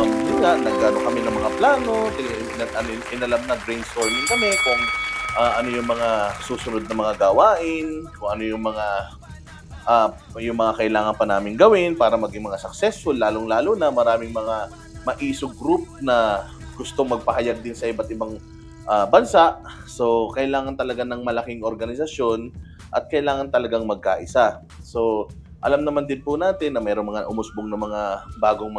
Yun nga, nag-ano kami ng mga plano, inalam na brainstorming kami kung ano yung mga susunod na mga gawain, kung ano yung mga kailangan pa namin gawin para maging mga successful, lalong-lalo na maraming mga maisog group na gustong magpahayag din sa iba't ibang bansa. So, kailangan talaga ng malaking organisasyon at kailangan talagang magkaisa. So, alam naman din po natin na mayroong mga umusbong na mga bagong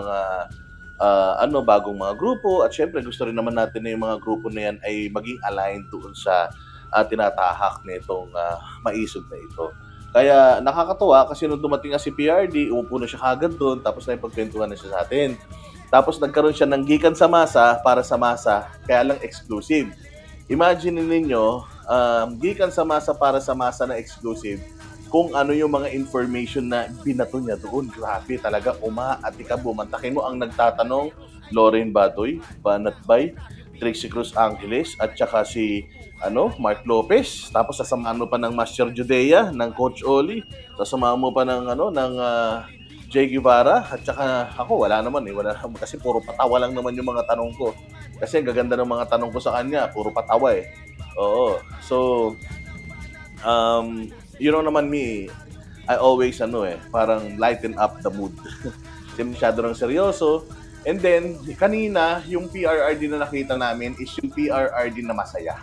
mga grupo at syempre gusto rin naman natin na yung mga grupo na yan ay maging aligned doon sa tinatahak nitong maisog na ito. Kaya nakakatuwa kasi nung dumating nga si PRD, umupo na siya kagad doon tapos nakipagkwentuhan na siya sa atin. Tapos nagkaroon siya ng gikan sa masa para sa masa, kaya lang exclusive. Imagine ninyo, gikan sa masa para sa masa na exclusive, kung ano yung mga information na binato niya doon. Grabe talaga, at ikabo. Mantakin mo ang nagtatanong, Lauren Batoy, Banatbay, Trixie Cruz Angeles, at saka si Mark Lopez. Tapos sasamahan mo pa ng Master Judea, ng Coach Oli. Sasamahan mo pa ng Jay Guevara. At saka ako, wala naman eh. Wala, kasi puro patawa lang naman yung mga tanong ko. Kasi ang gaganda ng mga tanong ko sa kanya, puro patawa eh. Oo. So, you know naman me, I always parang lighten up the mood. Hindi masyado ng seryoso. And then, kanina, yung PRRD na nakita namin is yung PRRD na masaya.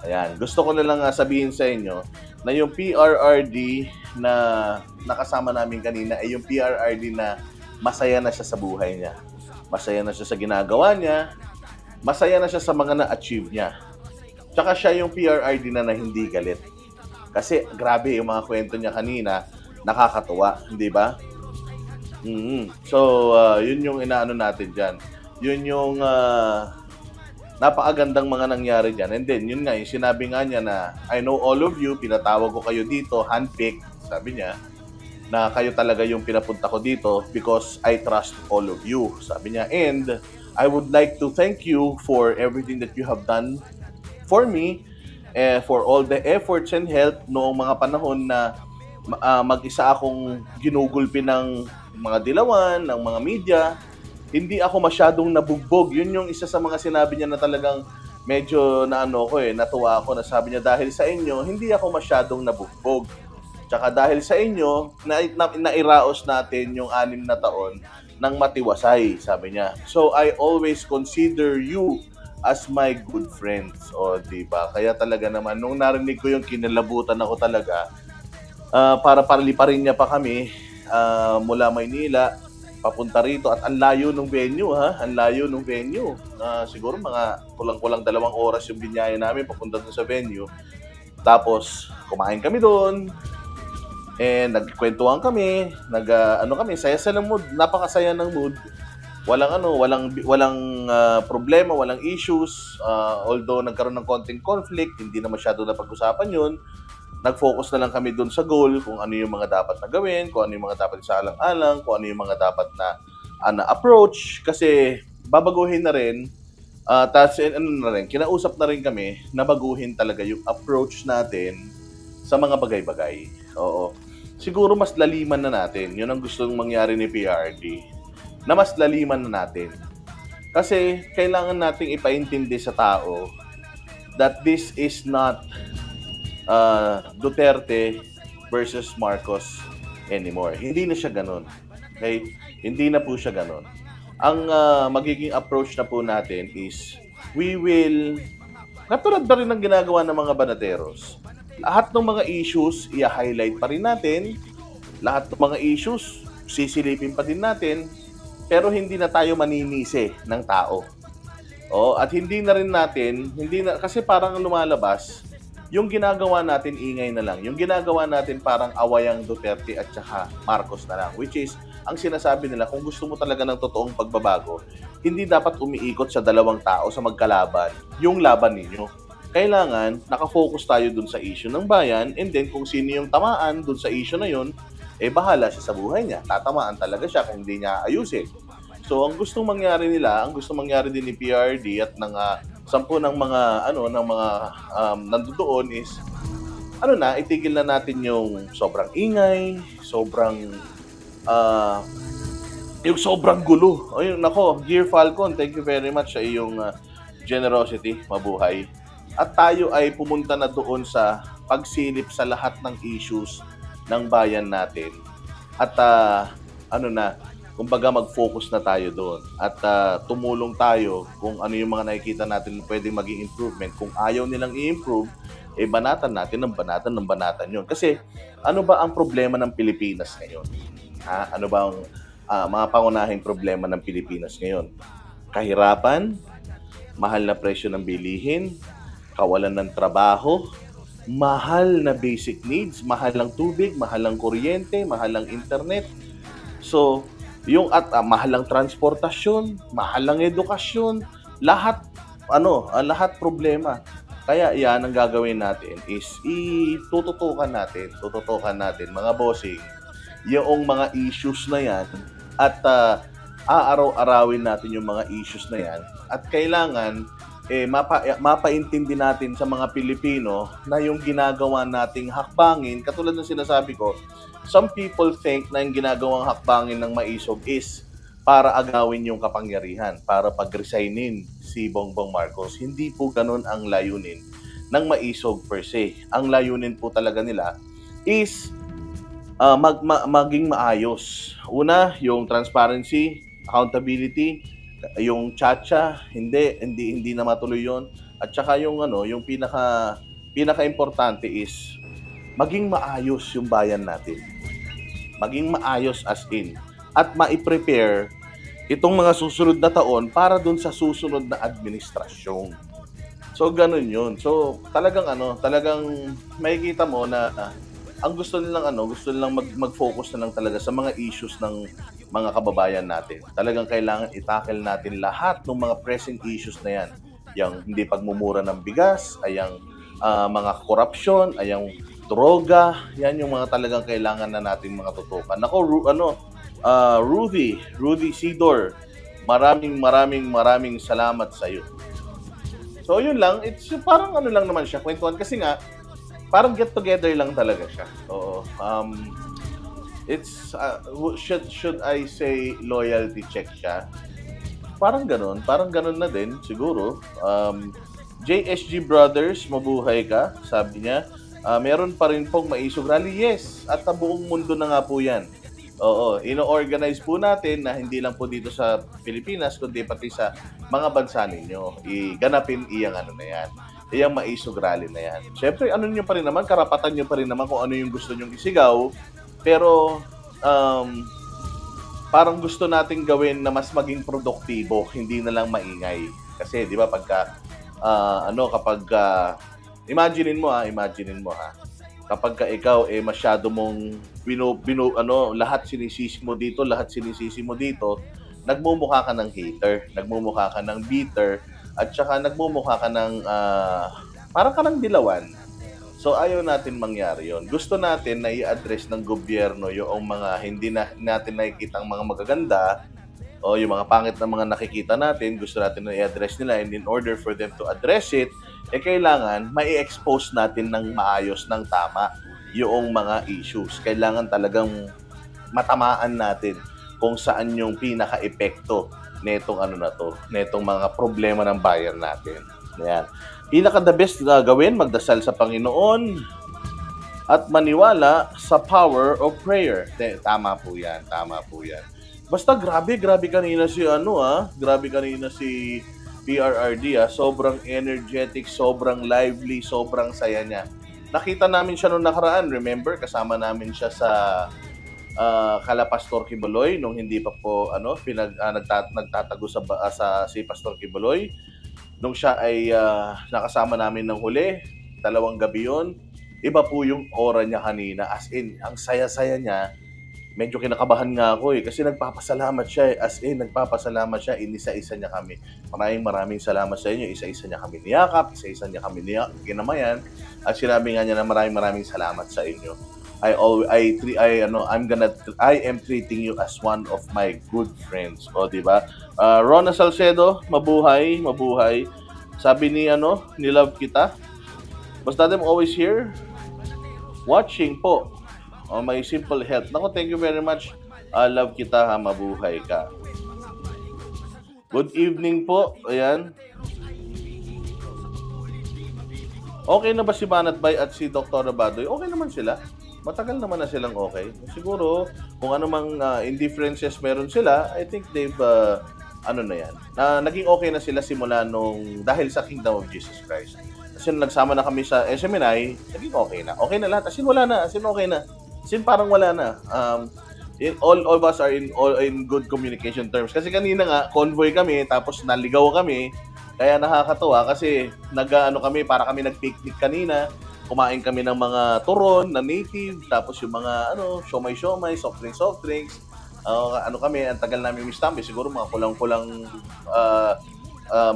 Ayan, gusto ko na lang sabihin sa inyo na yung PRRD na nakasama namin kanina ay yung PRRD na masaya na siya sa buhay niya. Masaya na siya sa ginagawa niya. Masaya na siya sa mga na-achieve niya. Tsaka siya yung PRRD na hindi galit. Kasi grabe yung mga kwento niya kanina, nakakatuwa, hindi ba? So, yun yung inaano natin dyan. Yun yung napakagandang mga nangyari dyan. And then, yun nga, yung sinabi nga niya na, I know all of you, pinatawag ko kayo dito, handpick, sabi niya, na kayo talaga yung pinapunta ko dito because I trust all of you, sabi niya. And I would like to thank you for everything that you have done for me, for all the efforts and help noong mga panahon na mag-isa akong ginugulpi ng mga dilawan, ng mga media. Hindi ako masyadong nabugbog. Yun yung isa sa mga sinabi niya na talagang medyo natuwa ako na sabi niya, dahil sa inyo, hindi ako masyadong nabugbog. Tsaka dahil sa inyo, nairaos natin yung 6 na taon ng matiwasay, sabi niya. So I always consider you as my good friends. O, diba? Kaya talaga naman, nung narinig ko yung kinalabutan ako talaga, para paliparin niya pa kami mula Maynila papunta rito at ang layo ng venue ang layo ng venue. Siguro mga kulang-kulang 2 oras yung binyaya namin papunta dun sa venue. Tapos kumain kami doon and nagkwentuhan kami, saya ng mood, napakasaya ng mood. Walang problema, walang issues. Although nagkaroon ng konting conflict, hindi na masyado na pag-usapan 'yun. Nag-focus na lang kami doon sa goal, kung ano yung mga dapat na gawin, kung ano yung mga dapat sa alang-alang, kung ano yung mga dapat na approach, kasi babaguhin na rin. Kinausap na rin kami na baguhin talaga yung approach natin sa mga bagay-bagay. Oo. Siguro mas laliman na natin. Yun ang gustong mangyari ni PRD. Na mas laliman na natin. Kasi kailangan nating ipaintindi sa tao that this is not Duterte versus Marcos anymore. Hindi na siya ganun. Okay? Hindi na po siya ganun. Ang magiging approach na po natin is we will, katulad na rin ng ginagawa ng mga banateros, lahat ng mga issues i-highlight pa rin natin, lahat ng mga issues sisilipin pa din natin, pero hindi na tayo maninisi ng tao. At hindi na rin natin, kasi parang lumalabas, yung ginagawa natin ingay na lang. Yung ginagawa natin parang awayang Duterte at saka Marcos na lang. Which is, ang sinasabi nila, kung gusto mo talaga ng totoong pagbabago, hindi dapat umiikot sa 2 tao sa magkalaban, yung laban ninyo. Kailangan, nakafocus tayo dun sa issue ng bayan, and then kung sino yung tamaan dun sa issue na yun, bahala siya sa buhay niya. Tatamaan talaga siya kung hindi niya ayusin. So, ang gustong mangyari nila, ang gustong mangyari din ni PRD at ng 10 ng mga nandoon is itigil na natin yung sobrang ingay, sobrang Yung sobrang gulo. Ayun, nako, Gear Falcon, thank you very much sa iyong generosity, mabuhay. At tayo ay pumunta na doon sa pagsilip sa lahat ng issues ng bayan natin. At ano na, kumbaga mag-focus na tayo doon. At tumulong tayo kung ano yung mga nakikita natin pwedeng maging improvement. Kung ayaw nilang i-improve, eh banatan natin ng banatan ng banatan yun. Kasi ano ba ang problema ng Pilipinas ngayon? Ano ba ang mga pangunahing problema ng Pilipinas ngayon? Kahirapan, mahal na presyo ng bilihin, kawalan ng trabaho, mahal na basic needs, mahal ng tubig, mahal ng kuryente, mahal ng internet. So, yung mahal ng transportasyon, mahal ng edukasyon, lahat lahat problema. Kaya yan ang gagawin natin is tututukan natin mga bossing yung mga issues na yan at aaraw-arawin natin yung mga issues na yan at kailangan mapaintindi natin sa mga Pilipino na yung ginagawa nating hakbangin, katulad ng sinasabi ko, some people think na yung ginagawang hakbangin ng Maisog is para agawin yung kapangyarihan, para pag-resignin si Bongbong Marcos. Hindi po ganun ang layunin ng Maisog per se. Ang layunin po talaga nila is maging maayos. Una, yung transparency, accountability, yung chacha, hindi na matuloy yon. At saka yung yung pinaka-importante is maging maayos yung bayan natin. Maging maayos as in at ma-prepare itong mga susunod na taon para dun sa susunod na administrasyon. So ganun 'yun. So talagang makikita mo na ang gusto nilang mag-focus na lang talaga sa mga issues ng mga kababayan natin. Talagang kailangan i-tackle natin lahat ng mga pressing issues na 'yan. Yang hindi pagmumura ng bigas, ayang mga korupsyon, ayang droga, 'yan yung mga talagang kailangan na nating mga tutukan. Nako, Rudy Sidor, maraming salamat sa iyo. So yun lang, it's parang lang naman siya, kwentuhan kasi nga parang get together lang talaga siya. Oo. It's should I say loyalty check siya? Parang ganun na din siguro. JSG Brothers, mabuhay ka, sabi niya. Meron pa rin pong Maisog Rally. Yes, at buong mundo na nga po 'yan. Oo, ino-organize po natin na hindi lang po dito sa Pilipinas kundi pati sa mga bansa ninyo. Iganapin iyang na 'yan. Iyang Maisog Rally na 'yan. Syempre, niyo pa rin naman, karapatan niyo pa rin naman kung ano yung gusto niyong isigaw. Pero parang gusto nating gawin na mas maging produktibo, hindi na lang maingay. Kasi 'di ba pagka kapag imaginein mo ha, kapag ikaw masyado mong lahat sinisisi mo dito, nagmumukha ka ng hater, nagmumukha ka ng bitter, at saka nagmumukha ka ng parang ka ng dilawan. So ayaw natin mangyari yon. Gusto natin na i-address ng gobyerno yung mga hindi natin nakikitang mga magaganda o yung mga pangit na mga nakikita natin, gusto natin na i-address nila, and in order for them to address it, kailangan mai-expose natin ng maayos, ng tama yung mga issues. Kailangan talagang matamaan natin kung saan yung pinaka-epekto netong netong mga problema ng bayan natin. Ayan. Pinaka-the best na gawin, magdasal sa Panginoon at maniwala sa power of prayer. Tama po yan. Basta grabe kanina si PRRD sobrang energetic, sobrang lively, sobrang saya niya. Nakita namin siya noong nakaraan, remember? Kasama namin siya sa kala Pastor Kibuloy nung hindi pa po nagtatago sa si Pastor Kibuloy. Nung siya ay nakasama namin ng huli, 2 gabi yon. Iba po yung aura niya kanina, as in ang saya-saya niya. Medyo kinakabahan nga ako kasi nagpapasalamat siya nagpapasalamat siya, inisa-isa niya kami. Maraming salamat sa inyo, isa-isa niya kami niyakap, isa-isa niya kami ginamayan, at sinabi nga niya na maraming salamat sa inyo. I am treating you as one of my good friends. O di ba? Rona Salcedo, mabuhay. Sabi ni love kita. Was that them always here? Watching po. My simple health. Nako, thank you very much. Love kita ha, mabuhay ka. Good evening po. Ayan. Okay na ba si Banat Bay at si Dr. Badoy? Okay naman sila. Matagal naman na silang okay. Siguro, kung ano mang indifferences meron sila, I think they've, ano na yan, naging okay na sila simula nung, dahil sa Kingdom of Jesus Christ. Kasi nung nagsama na kami sa SMNI, naging okay na. Okay na lahat. As in, wala na. As in, okay na. As in, parang wala na. All of us are in good communication terms. Kasi kanina nga, convoy kami, tapos naligaw kami. Kaya nakakatuwa kasi nag-ano kami, para kami nag-picnic kanina. Kumain kami ng mga turon na native, tapos yung mga siomay-siomay, soft drinks. Ano kami, ang tagal namin mistambi, siguro mga kulang-kulang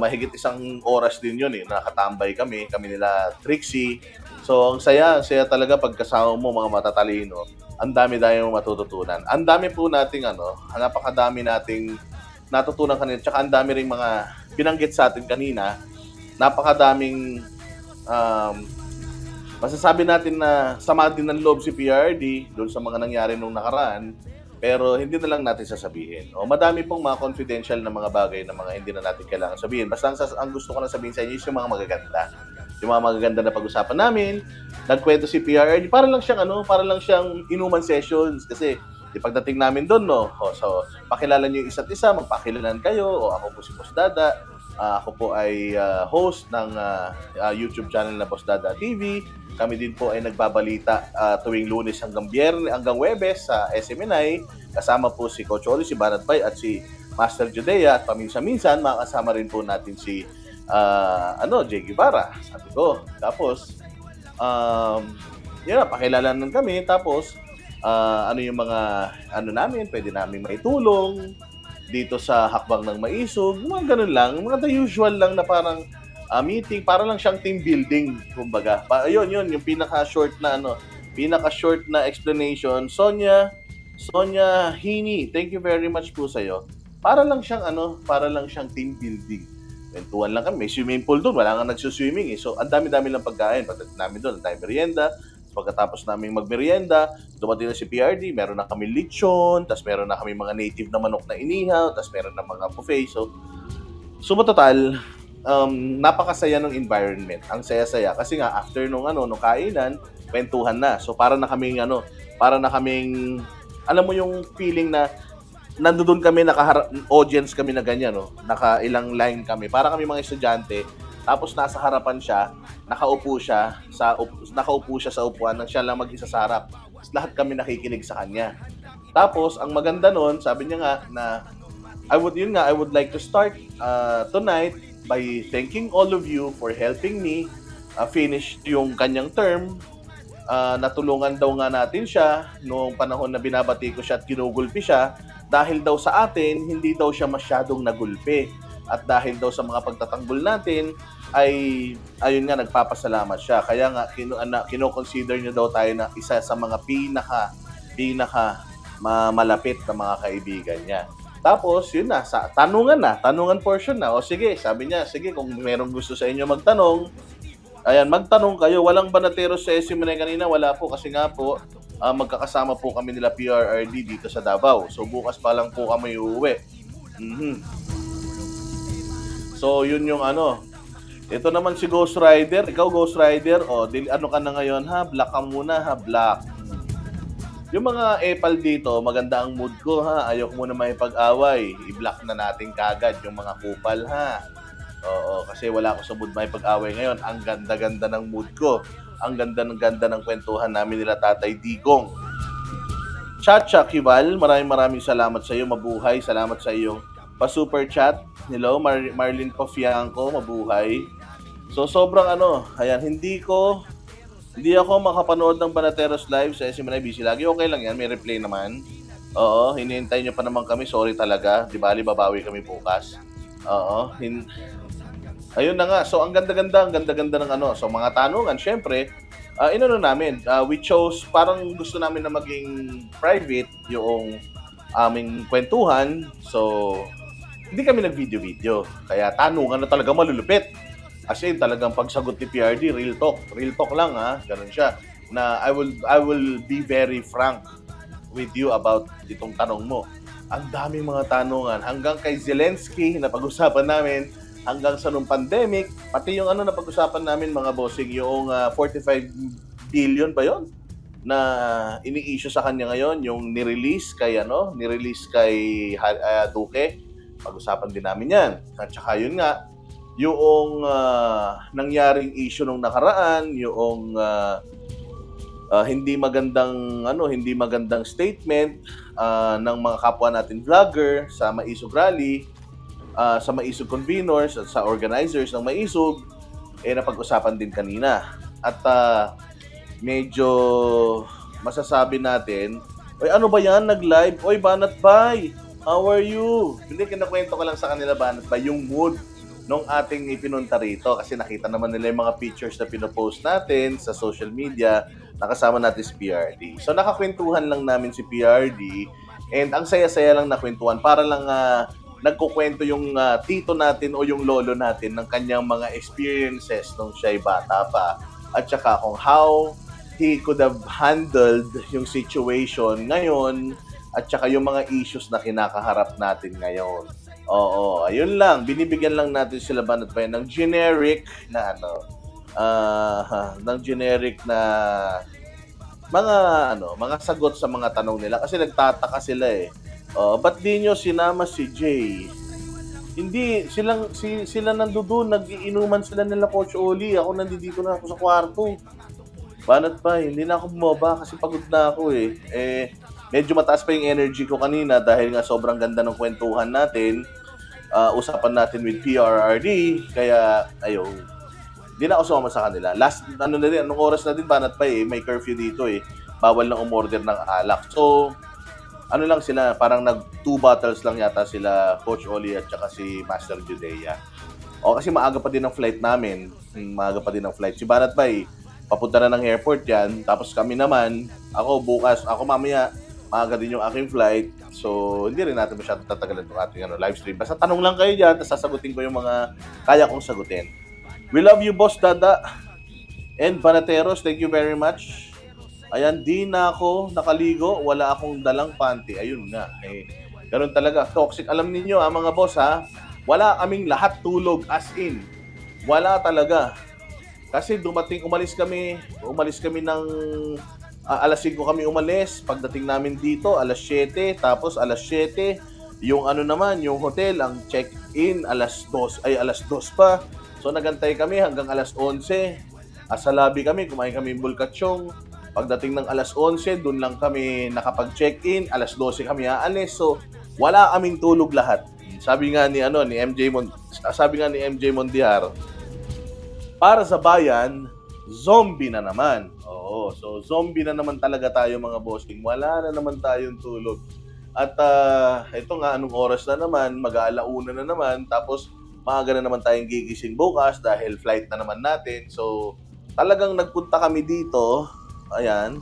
mahigit isang oras din yun eh. Nakatambay kami nila Trixie. So ang saya talaga pag kasama mo mga matatalino. Ang dami mong matututunan. Ang dami po nating napakadami nating natutunan kanina. Tsaka ang dami ring mga binanggit sa atin kanina. Napakadaming masasabi natin na sama din ng loob si PRD doon sa mga nangyari nung nakaraan. Pero hindi na lang natin sasabihin. Madami pong mga confidential na mga bagay na mga hindi na natin kailangan sabihin. Basta ang gusto ko na sabihin sa inyo is yung mga magaganda. Yung mga magaganda na pag-usapan namin. Nagkwento si PRD, para lang siyang inuman sessions. Kasi pagdating namin doon, so pakilala niyo yung isa't isa, magpakilalan kayo. Ako po si Boss Dada. Ako po ay host ng YouTube channel na Boss Dada TV. Kami din po ay nagbabalita tuwing Lunes hanggang Webes sa SMNI. Kasama po si Coach Oli, si Banat Bay at si Master Judea. At paminsan-minsan makakasama rin po natin si Jay Guevara. Sabi ko. Tapos, pakilalanan kami. Tapos, ano yung mga namin, pwede namin maitulong dito sa Hakbang ng Maisog. Mga ganun lang. Mga the usual lang na parang meeting, para lang siyang team building, kumbaga. Yun, yung pinaka-short na explanation. Sonia Hini, thank you very much po sa'yo. Para lang siyang team building. Kwentuhan lang kami. May swimming pool doon. Wala nga nagsuswimming eh. So, ang dami-dami lang pagkain. Pagdating namin doon, ang dami merienda. Pagkatapos namin magmerienda, dumating na si PRD, meron na kami lechon, tapos meron na kami mga native na manok na inihaw, tapos meron na mga buffet. So total, napakasaya ng environment. Ang saya-saya. Kasi nga, after nung kainan, kwentuhan na. So para na kaming, alam mo yung feeling na nandoon kami, audience kami na ganyan, naka-ilang line kami. Para kami mga estudyante, tapos nasa harapan siya, nakaupo siya sa upuan nang siya lang mag-isa sa harap. Lahat kami nakikinig sa kanya. Tapos ang maganda noon, sabi niya nga na I would like to start tonight by thanking all of you for helping me finish yung kanyang term. Natulungan daw nga natin siya noong panahon na binabati ko siya at kinugulpi siya dahil daw sa atin hindi daw siya masyadong nagulpi. At dahil daw sa mga pagtatanggol natin, ay ayun nga, nagpapasalamat siya. Kaya nga, kino-consider niya daw tayo na isa sa mga pinaka malapit na mga kaibigan niya. Tapos, yun na, tanungan portion na. O sige, sabi niya, sige, kung merong gusto sa inyo magtanong, ayan, magtanong kayo. Walang banateros sa SMNI kanina, wala po. Kasi nga po, magkakasama po kami nila PRRD dito sa Davao. So, bukas pa lang po kami uuwi. So, yun yung Ito naman si Ghost Rider. Ikaw, Ghost Rider, ano ka na ngayon ha? Black ka muna ha, black. Yung mga epal dito, maganda ang mood ko ha. Ayok muna may pag-away. I-block na natin kagad yung mga kupal ha. Oo, kasi wala ako sa mood may pag-away ngayon. Ang ganda-ganda ng mood ko. Ang ganda ng kwentuhan namin nila Tatay Digong. Chacha Kival, maraming salamat sa iyo. Mabuhay. Salamat sa iyo. Pa-super chat. Hello, Marlene Pafianco, mabuhay. So sobrang ayan, hindi ako makapanood ng Banateros live sa SMNI Busy lagi. Okay lang yan, may replay naman. Oo, hinihintay nyo pa naman kami, sorry talaga. Di bali, babawi kami bukas. Oo, ayun na nga. So ang ganda-ganda ng So mga tanungan, syempre, namin, we chose, parang gusto namin na maging private yung aming kwentuhan. So hindi kami nag-video. Kaya tanungan na talaga malulupit. As in, talagang pagsagot ni PRD, real talk lang ha. Ganun siya. Na I will be very frank with you about itong tanong mo. Ang daming mga tanungan. Hanggang kay Zelensky na pag-usapan namin, hanggang sa nung pandemic, pati yung ano na pag-usapan namin mga bossing, yung 45 billion ba yon na ini-issue sa kanya ngayon, yung ni-release kay Duque. Pag-usapan din namin yan. At saka yun nga, yung nangyaring issue nung nakaraan, yung hindi magandang statement ng mga kapwa natin vlogger sa Maisog Rally, sa Maisog conveners at sa organizers ng Maisog, napag-usapan din kanina. At medyo masasabi natin, oy, ano ba yan? Nag-live? Oy, Banat Bay, how are you? Hindi, kinakwento ko lang sa kanila, Banat Bay, yung mood nung ating ipinunta rito kasi nakita naman nila yung mga pictures na pinopost natin sa social media, nakasama natin si PRD. So nakakwentuhan lang namin si PRD and ang saya-saya lang na kwentuhan para lang nagkukwento yung tito natin o yung lolo natin ng kanyang mga experiences nung siya'y bata pa at saka kung how he could have handled yung situation ngayon at saka yung mga issues na kinakaharap natin ngayon. Oo, ayun lang. Binibigyan lang natin sila Banat Bay ng generic na mga sagot sa mga tanong nila kasi nagtataka sila eh. Ba't di nyo sinama si Jay? Hindi, sila nandoon, nagiinuman sila nila Coach Oli. Ako nandito na ako sa kwarto. Banat Bay, hindi na ako bumaba kasi pagod na ako eh. Medyo mataas pa yung energy ko kanina dahil nga sobrang ganda ng kwentuhan natin. Usapan natin with PRRD. Kaya, ayun. Hindi na ako sumama sa kanila. Anong oras na din, Banat pa may curfew dito eh. Bawal na umorder ng alak. So, ano lang sila, parang 2 bottles lang yata sila, Coach Oli at saka si Master Judea. Kasi maaga pa din ang flight namin. Si Banat pa papunta na ng airport yan. Tapos kami naman, ako mamaya, maaga din yung aking flight. So, hindi rin natin masyadong tatagalan yung ating live stream. Basta tanong lang kayo dyan, tapos sasagutin ko yung mga kaya kong sagutin. We love you, Boss Dada. And Banateros, thank you very much. Ayan, di na ako nakaligo, wala akong dalang panty. Ayun nga, ganun talaga. Toxic. Alam niyo mga boss wala kaming lahat tulog, as in. Wala talaga. Kasi umalis kami ng alas 5 kami umalis. Pagdating namin dito, alas 7. Tapos alas 7, yung yung hotel, ang check-in, alas 2 pa. So nagantay kami hanggang alas 11. Sa lobby kami, kumain kami bulkatsong. Pagdating ng alas 11, doon lang kami nakapag-check-in. Alas 12 kami aalis. So wala kaming tulog lahat. Sabi nga ni MJ Mondiar, para sa bayan, zombie na naman. So zombie na naman talaga tayo mga bossing. Wala na naman tayong tulog. At ito nga, anong oras na naman, mag-aalauna na naman, tapos maaga na naman tayong gigising bukas dahil flight na naman natin. So talagang nagpunta kami dito. Ayan,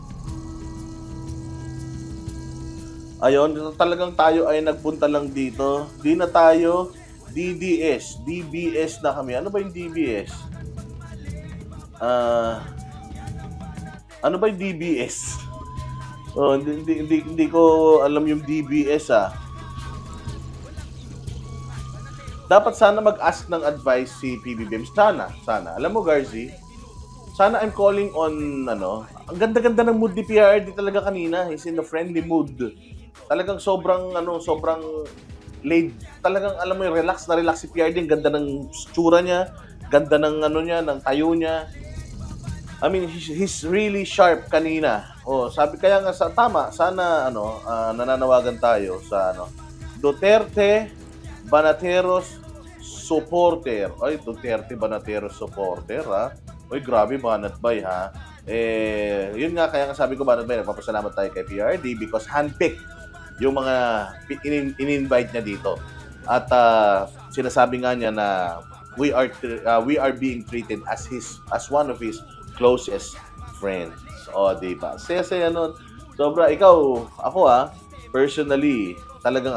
talagang tayo ay nagpunta lang dito. Di na tayo DBS na kami. Ano ba yung DBS? Ano ba yung DBS? Hindi ko alam yung DBS Dapat sana mag-ask ng advice si PBBM. Sana. Alam mo, Garzi, sana I'm calling on, ang ganda-ganda ng mood ni PRD talaga kanina. He's in a friendly mood. Talagang sobrang laid. Talagang, alam mo, relax si PRD. Ang ganda ng tsura niya. Ganda ng ng tayo niya. I mean, he's really sharp kanina. Sabi kaya nga tama, sana nananawagan tayo sa Duterte Banateros supporter. Ay, Duterte Banateros supporter Oy, grabe Banat Bay yun nga, kaya nga sabi ko Banat Bay, nagpapasalamat tayo kay PRD because handpicked yung mga in-invite niya dito. At sinasabi nga niya na we are being treated as one of his closest friends. Diba? Saya nun. Sobra, ako personally, talagang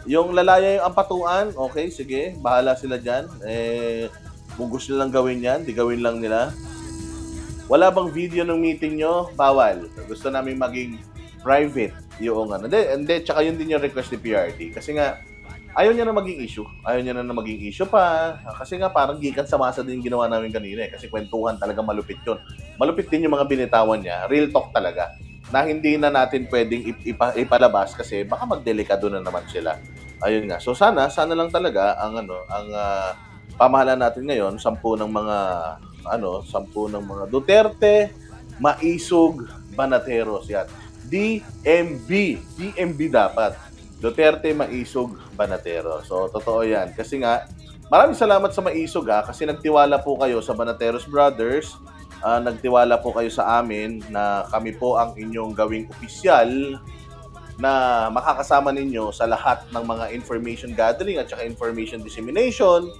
yung lalaya yung ampatuan, okay, sige, bahala sila dyan. Kung gusto nilang gawin yan, di gawin lang nila. Wala bang video ng meeting nyo? Bawal. Gusto namin maging private yung ano. Hindi, tsaka yun din yung request ni PRD. Kasi nga, ayaw niya na maging issue. Ayaw niya na maging issue pa. Kasi nga parang gikan sa masa din ginawa namin kanina eh. Kasi kwentuhan talaga malupit yun. Malupit din yung mga binitawan niya. Real talk talaga. Na hindi na natin pwedeng ipalabas kasi baka magdelikado na naman sila. Ayun nga. So sana lang talaga ang pamahalaan natin ngayon, 10 ng mga Duterte, Maisog, Banateros yan. DMB dapat. Duterte, Maisog, Banatero. So, totoo yan. Kasi nga, maraming salamat sa Maisog kasi nagtiwala po kayo sa Banateros Brothers. Nagtiwala po kayo sa amin na kami po ang inyong gawing opisyal na makakasama ninyo sa lahat ng mga information gathering at saka information dissemination.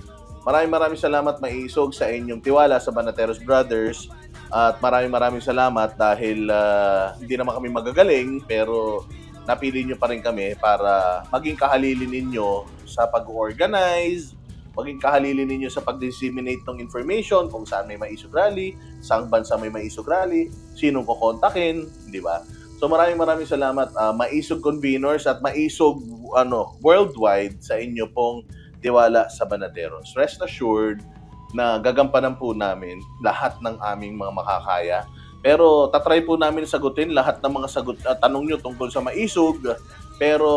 Maraming salamat Maisog sa inyong tiwala sa Banateros Brothers. At maraming salamat dahil hindi naman kami magagaling pero napili nyo pa rin kami para maging kahalili ninyo sa pag-organize, maging kahalili ninyo sa pag-disseminate ng information kung saan may Maisog Rally, saang bansa may Maisog Rally, sinong kukontakin, di ba? So maraming salamat Maisog Conveners at Maisog worldwide sa inyo pong tiwala sa Banateros. Rest assured na gagampanan po namin lahat ng aming mga makakaya. Pero tatry po namin sagutin lahat ng mga tanong nyo tungkol sa Maisog. Pero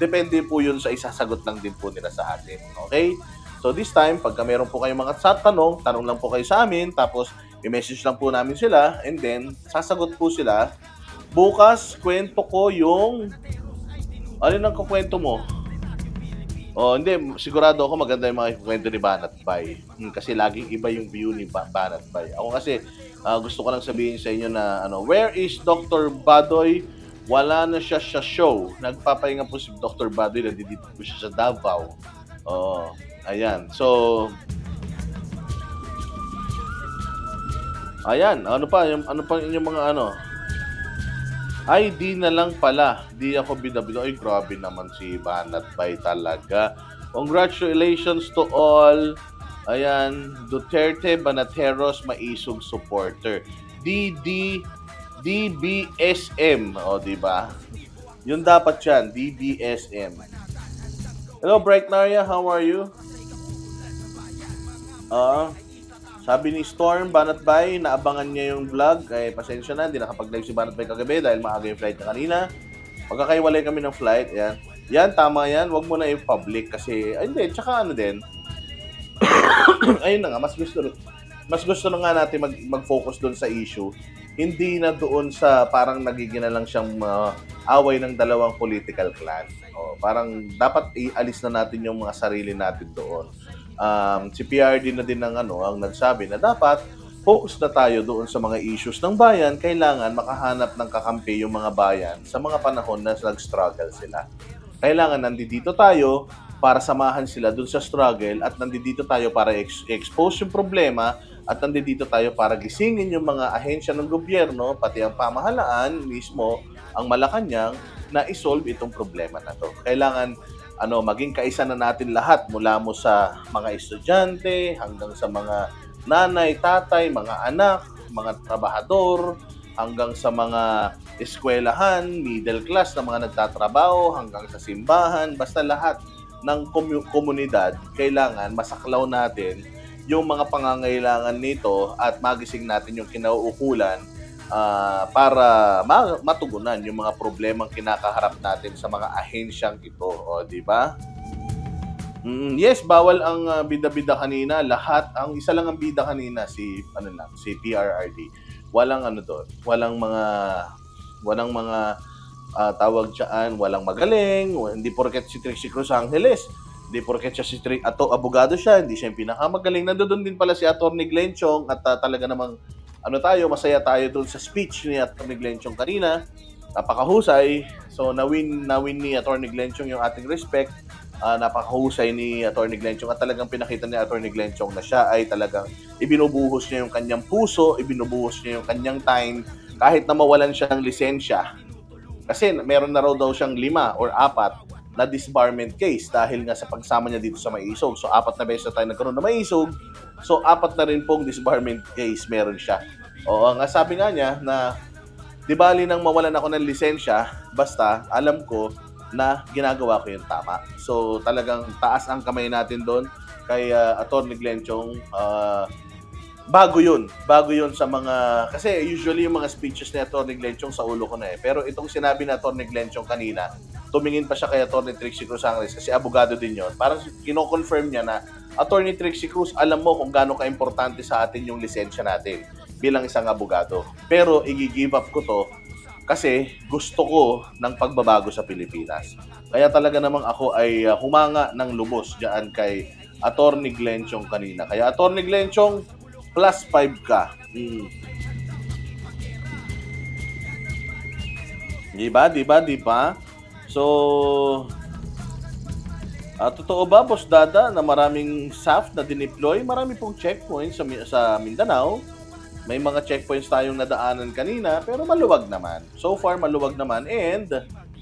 depende po yun sa isasagot lang din po nila sa atin. Okay? So this time, pagka meron po kayong mga tanong lang po kayo sa amin. Tapos i-message lang po namin sila. And then, sasagot po sila. Bukas, kwento ko yung... Ano nang kukwento mo? Hindi. Sigurado ako maganda yung mga kwento ni Banat Bay. Kasi laging iba yung view ni Banat Bay. Ako kasi, gusto ko lang sabihin sa inyo na, where is Dr. Badoy? Wala na siya sa show. Nagpapahinga po si Dr. Badoy, nandito po siya sa Davao. Ayan. So, ayan. Ano pa yung mga Ay, di na lang pala. Di ako binabido. Ay, grabe naman si Banat Bay talaga. Congratulations to all. Ayan, Duterte, Banateros, Maisog supporter. DBSM. Di ba? Yun dapat yan, DBSM. Hello, Bright Naria. How are you? Sabi ni Storm, Banat Bay, naabangan niya yung vlog. Pasensya na, hindi nakapag-live si Banat Bay kagabi dahil maaga yung flight niya kanina. Pagkakaiwalay kami ng flight, yan. Yan, tama yan. Huwag mo na i-public kasi, hindi, tsaka din. Ayun na nga, mas gusto na nga natin mag-focus doon sa issue. Hindi na doon sa parang nagiging na lang siyang away ng dalawang political clan. Parang dapat ialis na natin yung mga sarili natin doon. Si PRD na din ang nagsabi na dapat focus na tayo doon sa mga issues ng bayan. Kailangan makahanap ng kakampi yung mga bayan sa mga panahon na nag-struggle sila. Kailangan nandito tayo para samahan sila doon sa struggle at nandito tayo para expose yung problema at nandito tayo para gisingin yung mga ahensya ng gobyerno pati ang pamahalaan mismo ang Malacanang na isolve itong problema na to. Kailangan maging kaisa na natin lahat mula mo sa mga estudyante hanggang sa mga nanay, tatay, mga anak, mga trabahador, hanggang sa mga eskwelahan, middle class na mga nagtatrabaho, hanggang sa simbahan, basta lahat ng komunidad, kailangan masaklaw natin yung mga pangangailangan nito at magising natin yung kinauukulan para matugunan yung mga problemang kinakaharap natin sa mga ahensyang ito, di ba? Yes, bawal ang bida-bida kanina. Lahat, ang isa lang ang bida kanina si PRRD. Walang walang mga tawag diyan, walang magaling, hindi porket si Trixie Cruz Angeles, hindi porket siya abogado siya, hindi siya yung pinakamagaling. Nandoon din pala si Atty. Glenchong at talaga namang masaya tayo doon sa speech ni Atty. Glenchong kanina. Napakahusay. So, nawin ni Atty. Glenchong yung ating respect. Napakahusay ni Atty. Glenchong at talagang pinakita ni Atty. Glenchong na siya ay talagang ibinubuhos niya yung kanyang puso, ibinubuhos niya yung kanyang time kahit na mawalan siya ng lisensya. Kasi meron na raw daw siyang 5 or 4 na disbarment case dahil nga sa pagsama niya dito sa Maisog. So, 4 na beses na tayo nagkaroon ng Maisog. So, 4 na rin pong disbarment case meron siya. Oo nga, sabi nga niya na, "Di bali nang mawalan ako ng lisensya, basta alam ko na ginagawa ko yung tama." So, talagang taas ang kamay natin do'n kay, Attorney Glenchong. Bago yun sa mga kasi usually yung mga speeches ni Attorney Glenchong sa ulo ko na, eh. Pero itong sinabi ni Attorney Glenchong kanina, tumingin pa siya kay Attorney Trixie Cruz Angres kasi abogado din yun. Parang kino-confirm niya na, Attorney Trixie Cruz, alam mo kung gaano kaimportante sa atin yung lisensya natin bilang isang abogado. Pero i-give up ko 'to kasi gusto ko ng pagbabago sa Pilipinas. Kaya talaga namang ako ay humanga ng lubos diyan kay Attorney Glenchong kanina. Kaya Attorney Glenchong, +5 ka. Di ba, di ba, di ba? So, totoo ba, Boss Dada, na maraming SAF na dineploy? Marami pong checkpoints sa Mindanao. May mga checkpoints tayong nadaanan kanina, pero maluwag naman. So far, maluwag naman and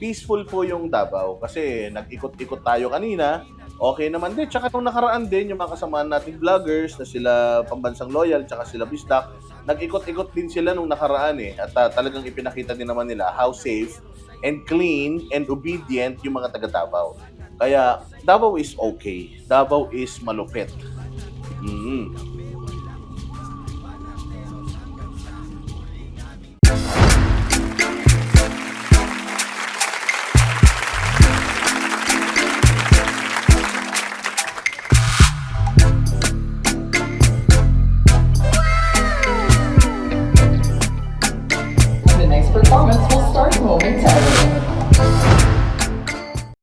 peaceful po yung Davao kasi nag-ikot-ikot tayo kanina. Okay naman din. Tsaka nung nakaraan din, yung mga kasamaan nating vloggers na sila Pambansang Loyal, tsaka sila Bisdak, nag-ikot-ikot din sila nung nakaraan eh. At talagang ipinakita din naman nila how safe and clean and obedient yung mga taga Davao. Kaya Davao is okay. Davao is malupit.